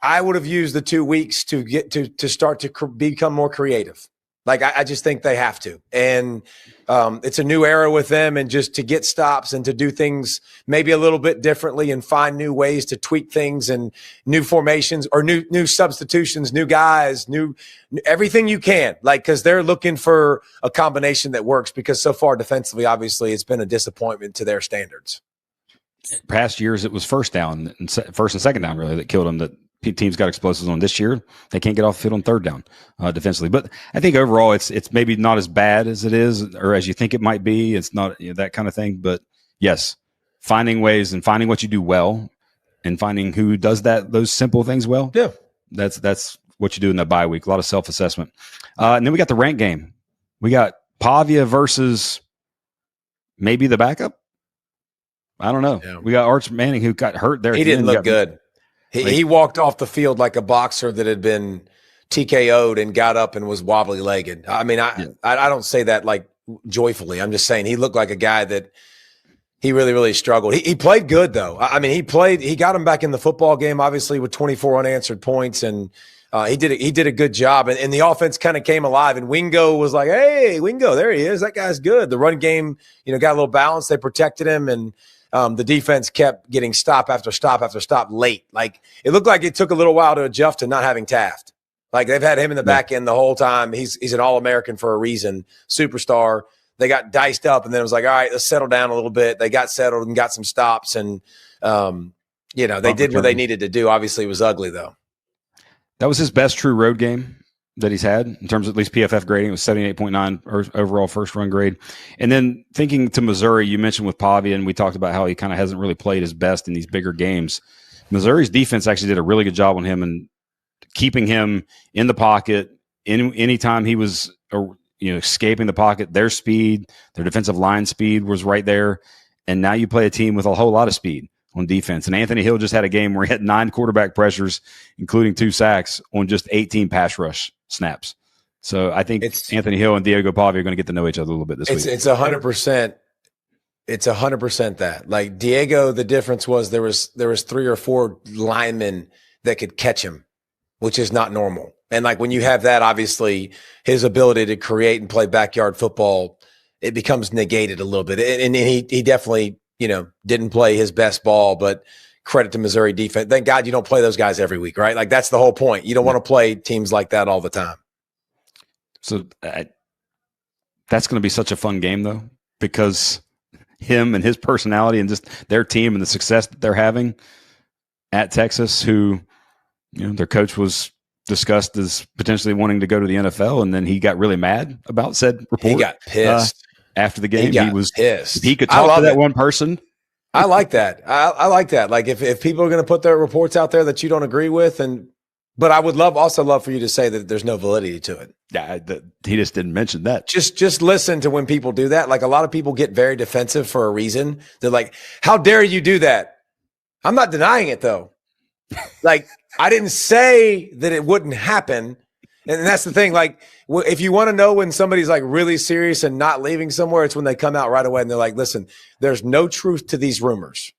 I would have used the 2 weeks to get to start to become more creative. I just think they have to. And it's a new era with them, and just to get stops and to do things maybe a little bit differently and find new ways to tweak things and new formations or new substitutions, new guys, new everything you can, because they're looking for a combination that works, because so far defensively, obviously, it's been a disappointment to their standards. Past years, it was first and second down really that killed them. That teams got explosives on. This year, they can't get off the field on third down defensively. But I think overall, it's maybe not as bad as it is, or as you think it might be. It's not that kind of thing. But yes, finding ways and finding what you do well, and finding who does those simple things well. Yeah, that's what you do in the bye week. A lot of self-assessment. And then we got the rank game. We got Pavia versus maybe the backup. I don't know. Yeah. We got Arch Manning, who got hurt there. He didn't look good. He walked off the field like a boxer that had been TKO'd and got up and was wobbly legged. I mean, I don't say that joyfully. I'm just saying he looked like a guy that he really, really struggled. He played good though. I mean, he got him back in the football game, obviously with 24 unanswered points, and he did a good job. And the offense kind of came alive, and Wingo was like, hey, Wingo, there he is. That guy's good. The run game, got a little balance. They protected him, and the defense kept getting stop after stop after stop late. It looked like it took a little while to adjust to not having Taft. They've had him in the back end the whole time. He's an All-American for a reason, superstar. They got diced up, and then it was like, all right, let's settle down a little bit. They got settled and got some stops, and they did what they needed to do. Obviously, it was ugly though. That was his best true road game that he's had in terms of at least PFF grading. It was 78.9 overall first run grade. And then thinking to Missouri, you mentioned with Pavia, and we talked about how he kind of hasn't really played his best in these bigger games. Missouri's defense actually did a really good job on him and keeping him in the pocket. Anytime he was escaping the pocket, their speed, their defensive line speed was right there. And now you play a team with a whole lot of speed on defense. And Anthony Hill just had a game where he had 9 quarterback pressures, including 2 sacks on just 18 pass rush snaps. So I think Anthony Hill and Diego Pavia are going to get to know each other a little bit this week. It's 100%. It's 100% that. Like Diego, the difference was there was 3 or 4 linemen that could catch him, which is not normal. And like when you have that, obviously his ability to create and play backyard football, it becomes negated a little bit. And he definitely, didn't play his best ball, but credit to Missouri defense. Thank God you don't play those guys every week, right? Like that's the whole point. You don't want to play teams like that all the time. So that's going to be such a fun game though, because him and his personality and just their team and the success that they're having at Texas, who, their coach was discussed as potentially wanting to go to the NFL, and then he got really mad about said report. He got pissed after the game. He was pissed. If he could talk to that one person. I like that. I like that. Like if people are going to put their reports out there that you don't agree with, but I would also love for you to say that there's no validity to it. Yeah, he just didn't mention that. Just listen to when people do that. Like a lot of people get very defensive for a reason. They're like, "How dare you do that?" I'm not denying it though. Like I didn't say that it wouldn't happen. And that's the thing. Like if you want to know when somebody's like really serious and not leaving somewhere, it's when they come out right away and they're like, listen, there's no truth to these rumors.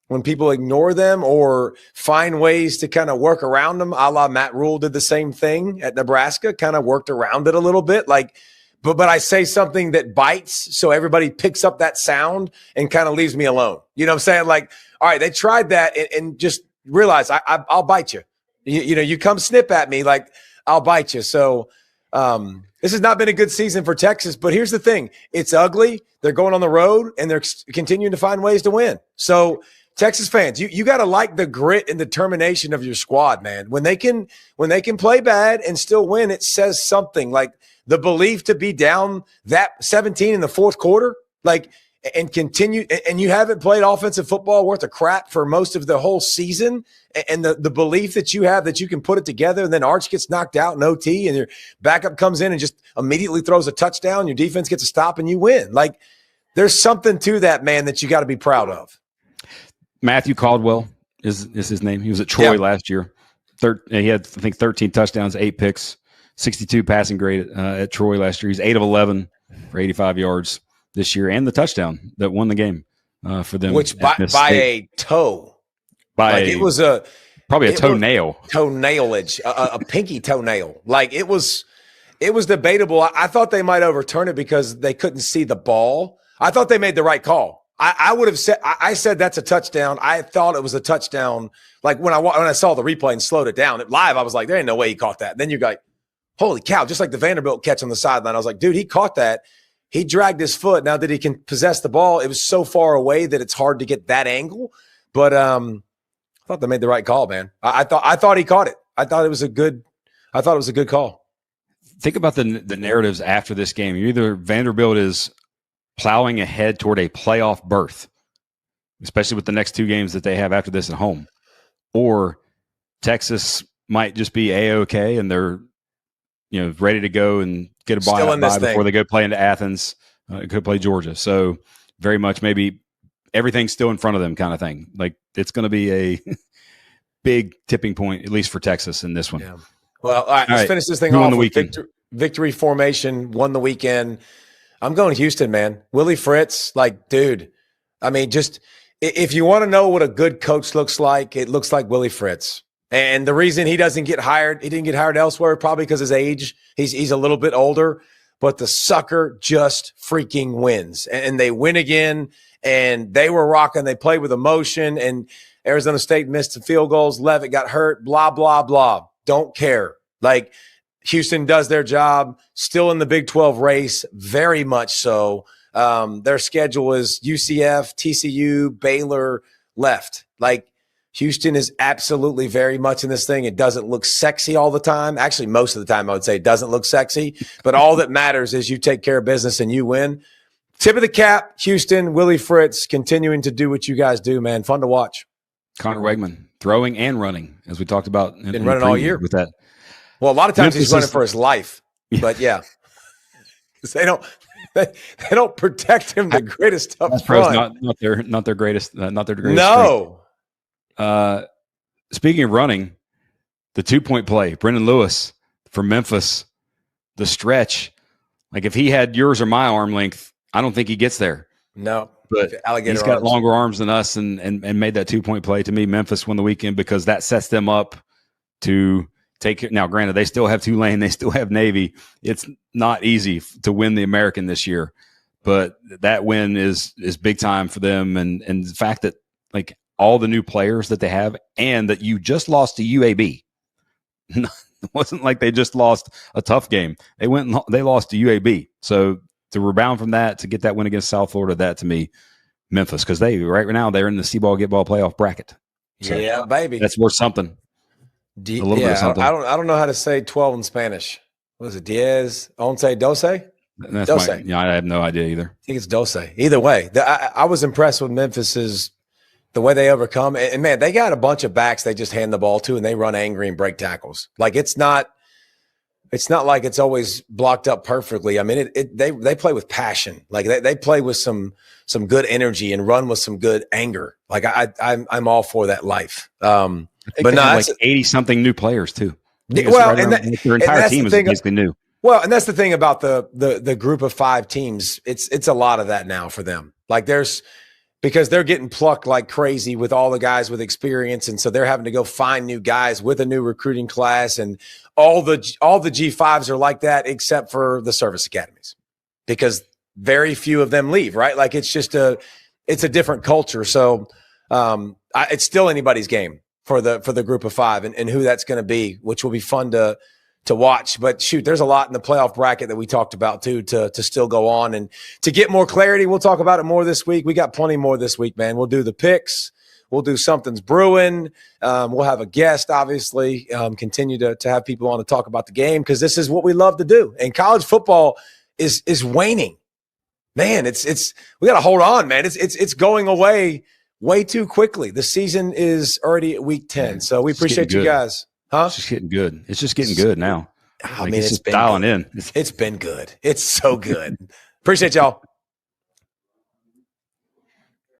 When people ignore them or find ways to kind of work around them, a la Matt Rule did the same thing at Nebraska, kind of worked around it a little bit. Like, but I say something that bites, so everybody picks up that sound and kind of leaves me alone. You know what I'm saying? Like, all right, they tried that and just realize I'll bite you. You come snip at me, like I'll bite you. So this has not been a good season for Texas. But here's the thing: it's ugly. They're going on the road and they're continuing to find ways to win. So Texas fans, you got to like the grit and determination of your squad, man. When they can play bad and still win, it says something. Like the belief to be down that 17 in the fourth quarter, like. And continue, and you haven't played offensive football worth a crap for most of the whole season. And the belief that you have that you can put it together, and then Arch gets knocked out in OT, and your backup comes in and just immediately throws a touchdown. Your defense gets a stop, and you win. Like there's something to that, man, that you got to be proud of. Matthew Caldwell is his name. He was at Troy last year. He had, I think, 13 touchdowns, 8 picks, 62 passing grade at Troy last year. He's 8 of 11 for 85 yards. This year, and the touchdown that won the game for them, which by a toe, it was probably a toenail, toenailage, a pinky toenail. Like it was debatable. I thought they might overturn it because they couldn't see the ball. I thought they made the right call. I would have said, I said that's a touchdown. I thought it was a touchdown. Like when I saw the replay and slowed it down live, I was like, there ain't no way he caught that. And then you're like, holy cow! Just like the Vanderbilt catch on the sideline, I was like, dude, he caught that. He dragged his foot. Now that he can possess the ball, it was so far away that it's hard to get that angle. But I thought they made the right call, man. I thought he caught it. I thought it was a good call. Think about the narratives after this game. Either Vanderbilt is plowing ahead toward a playoff berth, especially with the next 2 games that they have after this at home, or Texas might just be A-OK and they're ready to go and get a bye before they go play into Athens, go play Georgia. So very much maybe everything's still in front of them kind of thing. Like it's going to be a big tipping point, at least for Texas in this one. Yeah. Well, all right, let's finish this thing off with victory formation, won the weekend. I'm going Houston, man. Willie Fritz, like, dude, I mean, just if you want to know what a good coach looks like, it looks like Willie Fritz. And the reason he didn't get hired elsewhere, probably because his age. He's a little bit older, but the sucker just freaking wins. And they win again, and they were rocking. They played with emotion, and Arizona State missed some field goals. Levitt got hurt, blah, blah, blah. Don't care. Like, Houston does their job, still in the Big 12 race, very much so. Their schedule is UCF, TCU, Baylor, left. Like, Houston is absolutely very much in this thing. It doesn't look sexy all the time. Actually, most of the time, I would say it doesn't look sexy. But all that matters is you take care of business and you win. Tip of the cap, Houston, Willie Fritz, continuing to do what you guys do, man. Fun to watch. Connor Wegman, throwing and running, as we talked about. Been running all year with that. Well, a lot of times he's running for his life. Yeah. But, yeah. They don't protect him the greatest up front. Not their greatest. No. Speaking of running, the 2-point play, Brendan Lewis from Memphis, the stretch. Like if he had yours or my arm length, I don't think he gets there. No, but he's got longer arms than us, and made that 2-point play. To me, Memphis won the weekend because that sets them up to take it. Now, granted, they still have Tulane, they still have Navy. It's not easy to win the American this year, but that win is big time for them. And the fact that like all the new players that they have, and that you just lost to UAB. It wasn't like they just lost a tough game. They lost to UAB. So to rebound from that, to get that win against South Florida, that to me, Memphis, because right now they're in the C-ball get ball playoff bracket. So yeah, baby, that's worth something. A little bit of something. I don't know how to say 12 in Spanish. What is it? Diez, once, doce? I have no idea either. I think it's doce. Either way, I was impressed with Memphis's the way they overcome. And man, they got a bunch of backs they just hand the ball to, and they run angry and break tackles. Like it's not like it's always blocked up perfectly. I mean, they play with passion. Like they play with some good energy and run with some good anger. Like I'm all for that life. But no, like 80-something new players too. Well, and their entire team is basically new. Well, and that's the thing about the group of 5 teams. It's a lot of that now for them. Like because they're getting plucked like crazy with all the guys with experience, and so they're having to go find new guys with a new recruiting class, and all the G5s are like that except for the service academies, because very few of them leave, right? Like it's a different culture. So it's still anybody's game for the group of 5 and who that's going to be, which will be fun to watch. But shoot, there's a lot in the playoff bracket that we talked about too, to still go on and to get more clarity. We'll talk about it more this week. We got plenty more this week, man. We'll do the picks. We'll do Something's Brewing. We'll have a guest, obviously, continue to have people on to talk about the game, because this is what we love to do. And college football is waning, man. We got to hold on, man. It's going away way too quickly. The season is already at week 10. So we appreciate you guys. Huh? It's just getting good. It's just getting good now. I mean, it's been dialing in. It's been good. It's so good. Appreciate y'all.